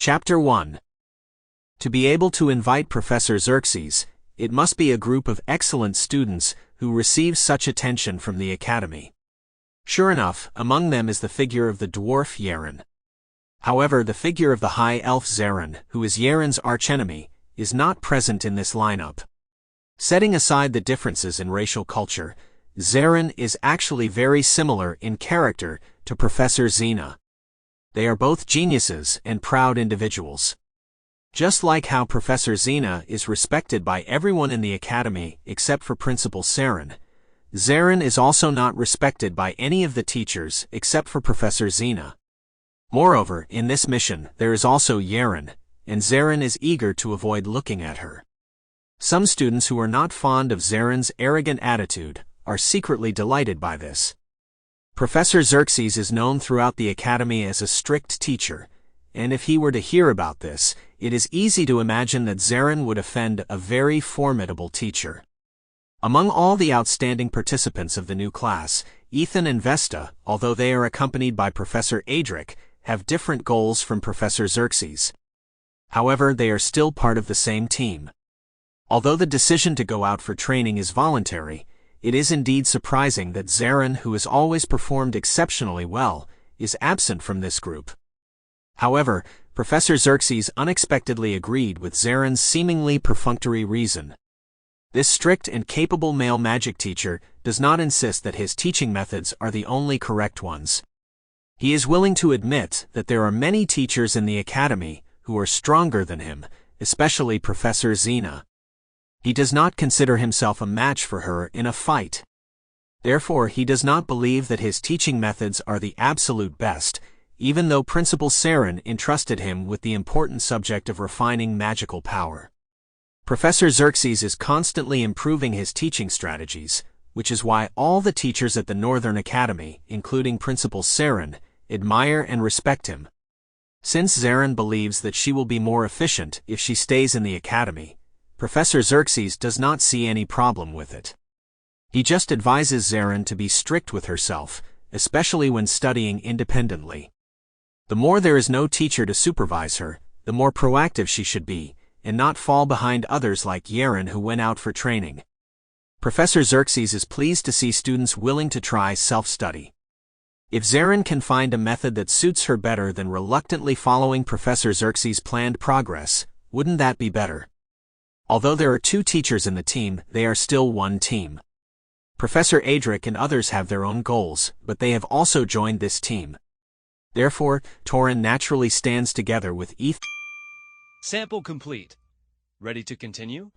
Chapter 1. To be able to invite Professor Xerxes, it must be a group of excellent students who receive such attention from the Academy. Sure enough, among them is the figure of the dwarf Yeren. However, the figure of the high elf Zeren, who is Yeren's archenemy, is not present in this lineup. Setting aside the differences in racial culture, Zeren is actually very similar in character to Professor Xena. They are both geniuses and proud individuals. Just like how Professor Xena is respected by everyone in the Academy except for Principal Seren, Zeren is also not respected by any of the teachers except for Professor Xena. Moreover, in this mission, there is also Yeren, and Zeren is eager to avoid looking at her. Some students who are not fond of Zeren's arrogant attitude are secretly delighted by this. Professor Xerxes is known throughout the Academy as a strict teacher, and if he were to hear about this, it is easy to imagine that Zeren would offend a very formidable teacher. Among all the outstanding participants of the new class, Ethan and Vesta, although they are accompanied by Professor Adric, have different goals from Professor Xerxes. However, they are still part of the same team. Although the decision to go out for training is voluntary, it is indeed surprising that Zeren, who has always performed exceptionally well, is absent from this group. However, Professor Xerxes unexpectedly agreed with Zeren's seemingly perfunctory reason. This strict and capable male magic teacher does not insist that his teaching methods are the only correct ones. He is willing to admit that there are many teachers in the Academy who are stronger than him, especially Professor Xena. He does not consider himself a match for her in a fight. Therefore, he does not believe that his teaching methods are the absolute best, even though Principal Seren entrusted him with the important subject of refining magical power. Professor Xerxes is constantly improving his teaching strategies, which is why all the teachers at the Northern Academy, including Principal Seren, admire and respect him. Since Zeren believes that she will be more efficient if she stays in the Academy, Professor Xerxes does not see any problem with it. He just advises Zeren to be strict with herself, especially when studying independently. The more there is no teacher to supervise her, the more proactive she should be, and not fall behind others like Yeren who went out for training. Professor Xerxes is pleased to see students willing to try self-study. If Zeren can find a method that suits her better than reluctantly following Professor Xerxes' planned progress, wouldn't that be better? Although there are two teachers in the team, they are still one team. Professor Adric and others have their own goals, but they have also joined this team. Therefore, Torin naturally stands together with Ethan. Sample complete. Ready to continue?